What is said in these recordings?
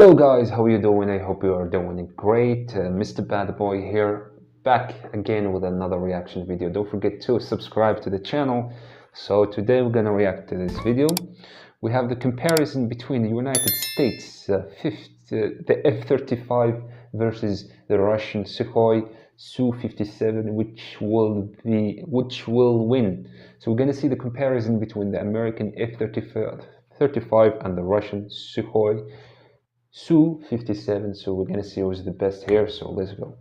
Hello guys, how are you doing? I hope you are doing great. Mr. Bad Boy here, back again with another reaction video. Don't forget to subscribe to the channel. So today we're gonna react to this video. We have the comparison between the United States the F35 versus the Russian Sukhoi Su57, which will win. So we're gonna see the comparison between the American F35 and the Russian Sukhoi Su57, so we're gonna see who's the best here, so let's go.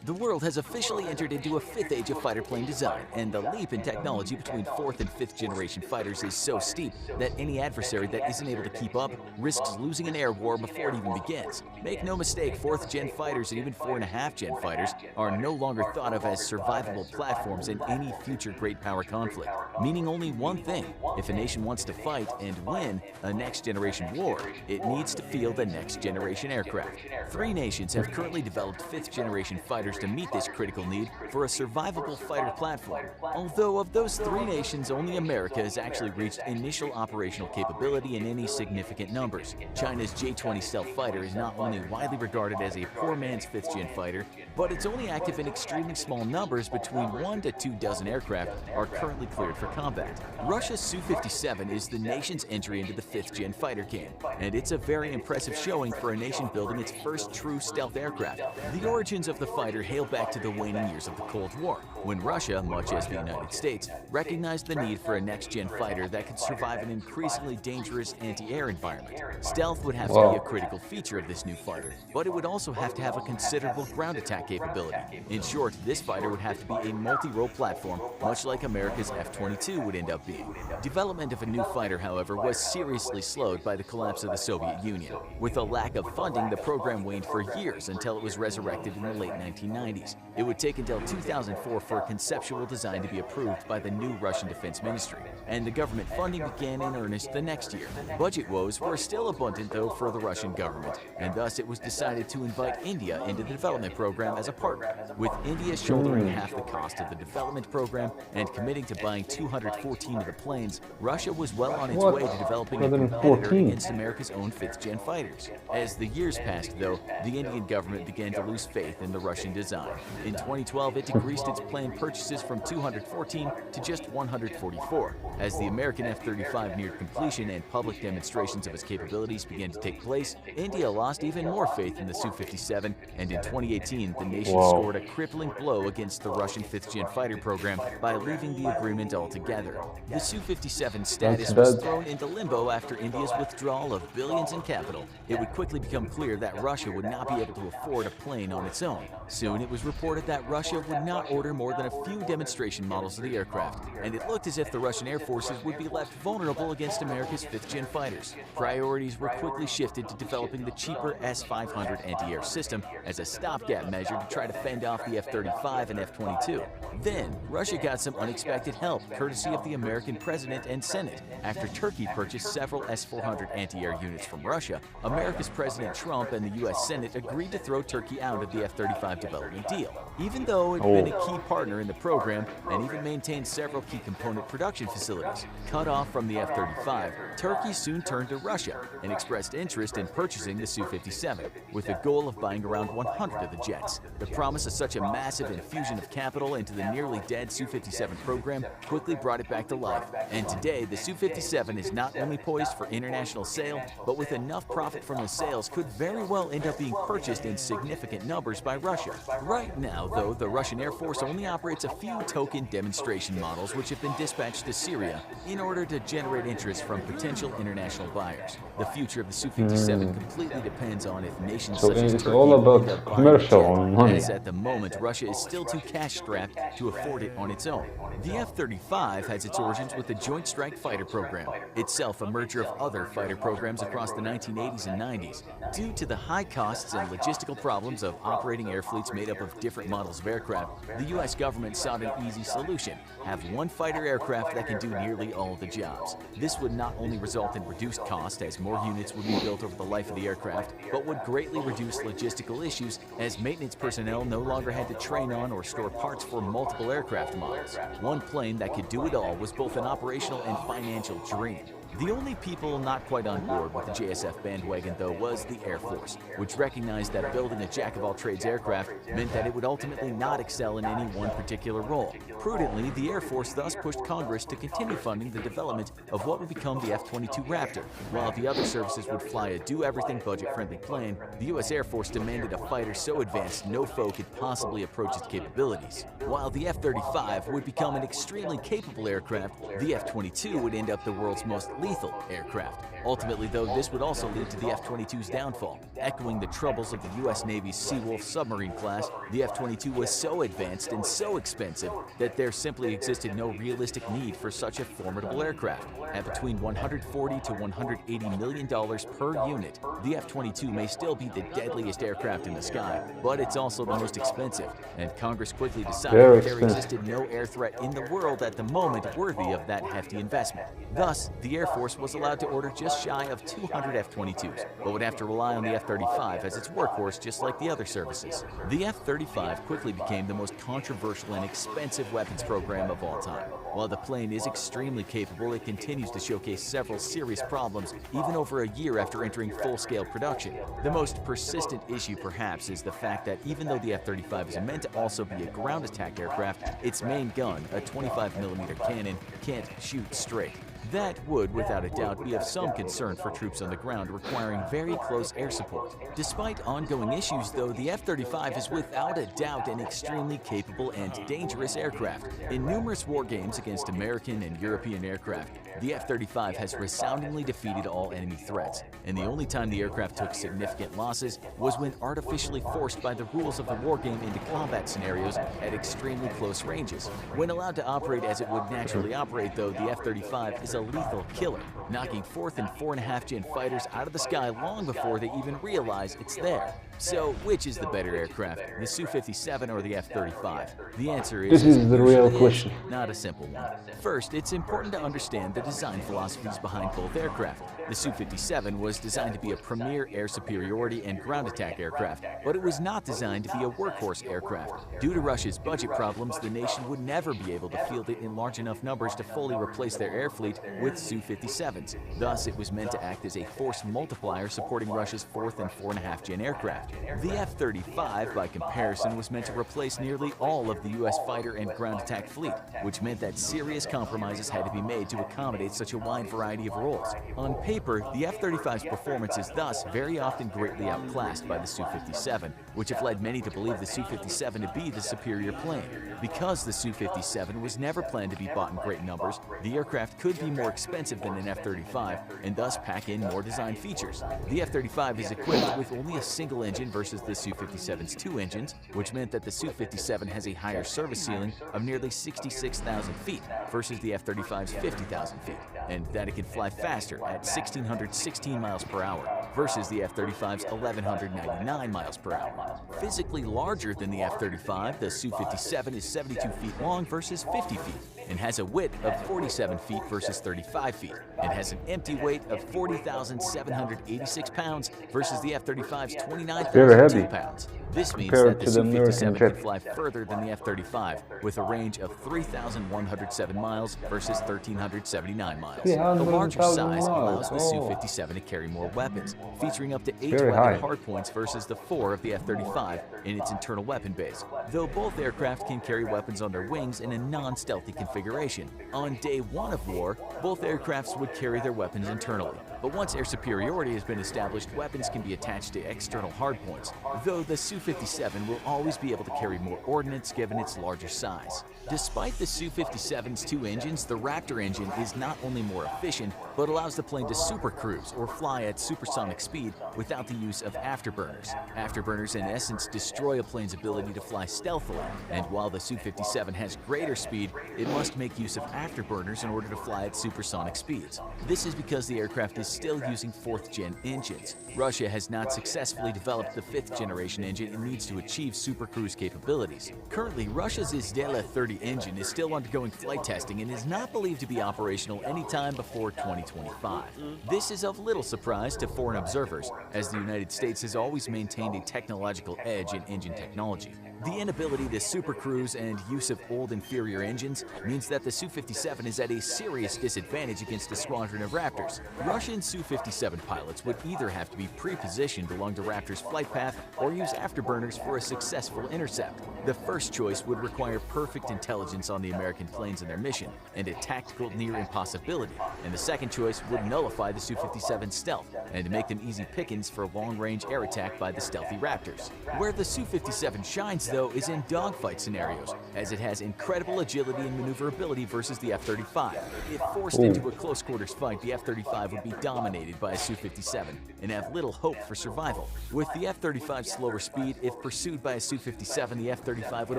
The world has officially entered into a fifth age of fighter plane design, and the leap in technology between fourth and fifth generation fighters is so steep that any adversary that isn't able to keep up risks losing an air war before it even begins. Make no mistake, fourth gen fighters and even 4.5 gen fighters are no longer thought of as survivable platforms in any future great power conflict, meaning only one thing: if a nation wants to fight and win a next generation war, it needs to field a next generation aircraft. 3 nations have currently developed fifth generation fighters to meet this critical need for a survivable fighter platform. Although of those 3 nations, only America has actually reached initial operational capability in any significant numbers. China's J-20 stealth fighter is not only widely regarded as a poor man's 5th gen fighter, but it's only active in extremely small numbers. Between 1 to 2 dozen aircraft are currently cleared for combat. Russia's Su-57 is the nation's entry into the 5th gen fighter camp, and it's a very impressive showing for a nation building its first true stealth aircraft. The origins of the fighter hail back to the waning years of the Cold War, when Russia, much as the United States, recognized the need for a next-gen fighter that could survive an increasingly dangerous anti-air environment. Stealth would have to be a critical feature of this new fighter, but it would also have to have a considerable ground attack capability. In short, this fighter would have to be a multi-role platform, much like America's F-22 would end up being. Development of a new fighter, however, was seriously slowed by the collapse of the Soviet Union. With a lack of funding, the program waned for years until it was resurrected in the late 1990s. It would take until 2004 for a conceptual design to be approved by the new Russian Defense Ministry, and the government funding began in earnest the next year. Budget woes were still abundant, though, for the Russian government, and thus it was decided to invite India into the development program as a partner. With India shouldering half the cost of the development program and committing to buying 214 of the planes, Russia was well on its way to developing a competitor against America's own 5th gen fighters. As the years passed, though, the Indian government began to lose faith in the Russian design. In 2012, it decreased its plane purchases from 214 to just 144. As the American F-35 neared completion and public demonstrations of its capabilities began to take place, India lost even more faith in the Su-57, and in 2018, the nation scored a crippling blow against the Russian 5th gen fighter program by leaving the agreement altogether. The Su-57 status was thrown into limbo after India's withdrawal of billions in capital. It would quickly become clear that Russia would not be able to afford a plane on its own. Soon, it was reported that Russia would not order more than a few demonstration models of the aircraft, and it looked as if the Russian Air Forces would be left vulnerable against America's 5th gen fighters. Priorities were quickly shifted to developing the cheaper S-500 anti-air system as a stopgap measure to try to fend off the F-35 and F-22. Then, Russia got some unexpected help, courtesy of the American President and Senate. After Turkey purchased several S-400 anti-air units from Russia, America's President Trump and the U.S. Senate agreed to throw Turkey out of the F-35 development deal. Even though it had been a key partner in the program and even maintained several key component production facilities. Cut off from the F-35, Turkey soon turned to Russia and expressed interest in purchasing the Su-57, with the goal of buying around 100 of the jets. The promise of such a massive infusion of capital into the nearly dead Su-57 program quickly brought it back to life, and today the Su-57 is not only poised for international sale, but with enough profit from the sales could very well end up being purchased in significant numbers by Russia. Right now, though, the Russian Air Force only operates a few token demonstration models which have been dispatched to Syria in order to generate interest from potential international buyers. The future of the Su-57 completely depends on if nations such as Turkey all about end up buying commercial the jet, money. as at the moment Russia is still too cash-strapped to afford it on its own. The F-35 has its origins with the Joint Strike Fighter program, itself a merger of other fighter programs across the 1980s and 90s. Due to the high costs and logistical problems of operating air fleets made up of different models of aircraft, the U.S. government sought an easy solution: have one fighter aircraft that can do nearly all the jobs. This would not only result in reduced cost, as more units would be built over the life of the aircraft, but would greatly reduce logistical issues, as maintenance personnel no longer had to train on or store parts for multiple aircraft models. One plane that could do it all was both an operational and financial dream. The only people not quite on board with the JSF bandwagon, though, was the Air Force, which recognized that building a jack-of-all-trades aircraft meant that it would ultimately not excel in any one particular role. Prudently, the Air Force thus pushed Congress to continue funding the development of what would become the F-22 Raptor. While the other services would fly a do-everything budget-friendly plane, the U.S. Air Force demanded a fighter so advanced no foe could possibly approach its capabilities. While the F-35 would become an extremely capable aircraft, the F-22 would end up the world's most lethal aircraft. Ultimately, though, this would also lead to the F-22's downfall. Echoing the troubles of the U.S. Navy's Seawolf submarine class, the F-22 was so advanced and so expensive that there simply existed no realistic need for such a formidable aircraft. At between $140 to $180 million per unit, the F-22 may still be the deadliest aircraft in the sky, but it's also the most expensive, and Congress quickly decided that there existed no air threat in the world at the moment worthy of that hefty investment. Thus, the Air Force was allowed to order just shy of 200 F-22s, but would have to rely on the F-35 as its workhorse just like the other services. The F-35 quickly became the most controversial and expensive weapons program of all time. While the plane is extremely capable, it continues to showcase several serious problems even over a year after entering full-scale production. The most persistent issue perhaps is the fact that even though the F-35 is meant to also be a ground attack aircraft, its main gun, a 25mm cannon, can't shoot straight. That would, without a doubt, be of some concern for troops on the ground requiring very close air support. Despite ongoing issues, though, the F-35 is without a doubt an extremely capable and dangerous aircraft. In numerous war games against American and European aircraft, the F-35 has resoundingly defeated all enemy threats, and the only time the aircraft took significant losses was when artificially forced by the rules of the war game into combat scenarios at extremely close ranges. When allowed to operate as it would naturally operate, though, the F-35 is a lethal killer, knocking 4th and 4.5 gen fighters out of the sky long before they even realize it's there. So, which is the better aircraft, the Su-57 or the F-35? The answer is, this is the real question. Not a simple one. First, it's important to understand the design philosophies behind both aircraft. The Su-57 was designed to be a premier air superiority and ground attack aircraft, but it was not designed to be a workhorse aircraft. Due to Russia's budget problems, the nation would never be able to field it in large enough numbers to fully replace their air fleet with Su-57s. Thus, it was meant to act as a force multiplier supporting Russia's 4th and 4.5 gen aircraft. The F-35, by comparison, was meant to replace nearly all of the U.S. fighter and ground attack fleet, which meant that serious compromises had to be made to accommodate such a wide variety of roles. On paper, the F-35's performance is thus very often greatly outclassed by the Su-57, which have led many to believe the Su-57 to be the superior plane. Because the Su-57 was never planned to be bought in great numbers, the aircraft could be more expensive than an F-35 and thus pack in more design features. The F-35 is equipped with only a single engine versus the Su-57's 2 engines, which meant that the Su-57 has a higher service ceiling of nearly 66,000 feet versus the F-35's 50,000 feet, and that it can fly faster at 1,616 miles per hour versus the F-35's 1,199 miles per hour. Physically larger than the F-35, the Su-57 is 72 feet long versus 50 feet and has a width of 47 feet versus 35 feet. It has an empty weight of 40,786 pounds versus the F-35's 29,002 pounds. This means that the Su-57 can fly further than the F-35 with a range of 3,107 miles versus 1,379 miles. The larger size allows the Su-57 to carry more weapons, featuring up to 8 weapon hardpoints versus the 4 of the F-35 in its internal weapon base, though both aircraft can carry weapons on their wings in a non-stealthy configuration. On day 1 of war, both aircrafts would carry their weapons internally, but once air superiority has been established, weapons can be attached to external hardpoints, though the Su-57 will always be able to carry more ordnance given its larger size. Despite the Su-57's 2 engines, the Raptor engine is not only more efficient, but allows the plane to supercruise or fly at supersonic speed without the use of afterburners. Afterburners in essence destroy a plane's ability to fly stealthily, and while the Su-57 has greater speed, it must make use of afterburners in order to fly at supersonic speeds. This is because the aircraft is still using 4th gen engines. Russia has not successfully developed the 5th generation engine and needs to achieve supercruise capabilities. Currently, Russia's Izdela-30 engine is still undergoing flight testing and is not believed to be operational anytime before 2025. This is of little surprise to foreign observers, as the United States has always maintained a technological edge in engine technology. The inability to supercruise and use of old inferior engines means that the Su-57 is at a serious disadvantage against a squadron of Raptors. Russian Su-57 pilots would either have to be pre-positioned along the Raptor's flight path or use afterburners for a successful intercept. The first choice would require perfect intelligence on the American planes and their mission, and a tactical near impossibility, and the second choice would nullify the Su-57's stealth and make them easy pickings for long-range air attack by the stealthy Raptors. Where the Su-57 shines, though, is in dogfight scenarios, as it has incredible agility and maneuverability versus the F-35. If forced into a close-quarters fight, the F-35 would be dominated by a Su-57 and have little hope for survival. With the F-35's slower speed, if pursued by a Su-57, the F-35 would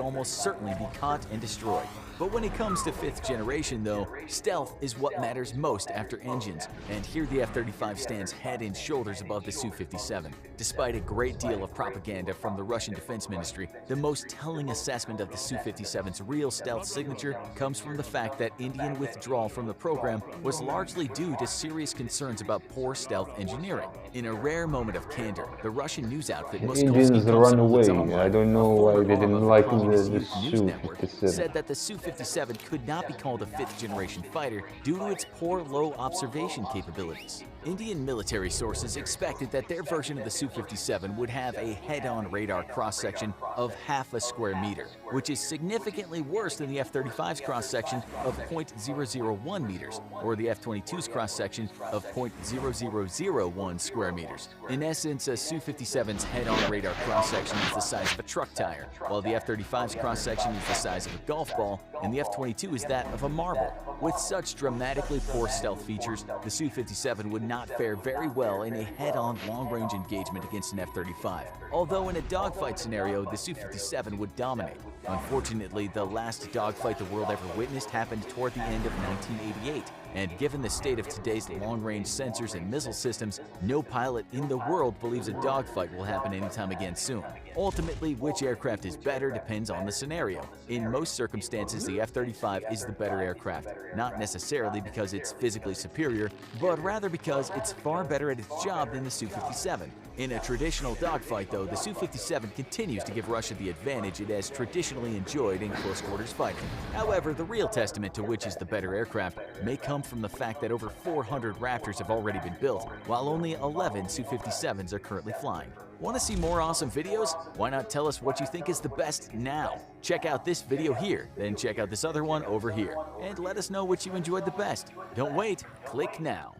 almost certainly be caught and destroyed. But when it comes to 5th generation, though, stealth is what matters most after engines, and here the F-35 stands head and shoulders above the Su-57. Despite a great deal of propaganda from the Russian Defense Ministry, the most telling assessment of the Su-57's real stealth signature comes from the fact that Indian withdrawal from the program was largely due to serious concerns about poor stealth engineering. In a rare moment of candor, the Russian news outfit Indians run away. I don't know why they didn't like the Su-57. Said that the Su-57 could not be called a 5th generation fighter due to its poor low observation capabilities. Indian military sources expected that their version of the Su-57 would have a head-on radar cross-section of half a square meter, which is significantly worse than the F-35's cross-section of 0.001 meters, or the F-22's cross-section of 0.0001 square meters. In essence, a Su-57's head-on radar cross-section is the size of a truck tire, while the F-35's cross-section is the size of a golf ball, and the F-22 is that of a marble. With such dramatically poor stealth features, the Su-57 would not fare very well in a head-on long-range engagement against an F-35, although in a dogfight scenario, the Su-57 would dominate. Unfortunately, the last dogfight the world ever witnessed happened toward the end of 1988, and given the state of today's long-range sensors and missile systems, no pilot in the world believes a dogfight will happen anytime again soon. Ultimately, which aircraft is better depends on the scenario. In most circumstances, the F-35 is the better aircraft, not necessarily because it's physically superior, but rather because it's far better at its job than the Su-57. In a traditional dogfight, though, the Su-57 continues to give Russia the advantage it has traditionally enjoyed in close-quarters fighting. However, the real testament to which is the better aircraft may come from the fact that over 400 Raptors have already been built, while only 11 Su-57s are currently flying. Want to see more awesome videos? Why not tell us what you think is the best now? Check out this video here, then check out this other one over here, and let us know which you enjoyed the best. Don't wait, click now.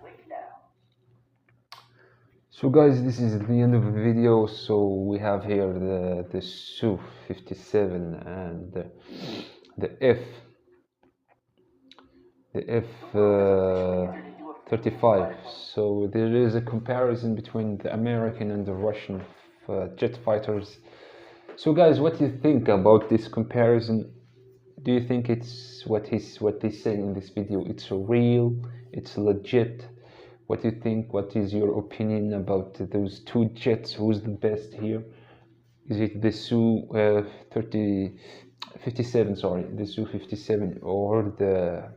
So guys, this is the end of the video. So we have here the Su-57 and the F35. So there is a comparison between the American and the Russian jet fighters. So guys, what do you think about this comparison? Do you think it's what they say in this video? It's real? It's legit? What do you think? What is your opinion about those two jets? Who's the best here? Is it the Su-57, sorry, the Su-57, or the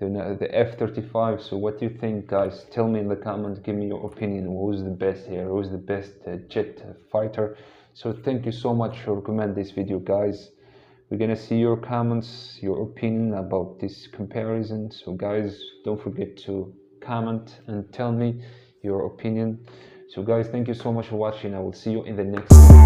F-35? So what do you think, guys? Tell me in the comments, give me your opinion. Who's the best here? Who's the best jet fighter? So thank you so much for recommending this video, guys. We're gonna see your comments, your opinion about this comparison. So guys, don't forget to comment and tell me your opinion. So guys, thank you so much for watching. I will see you in the next video.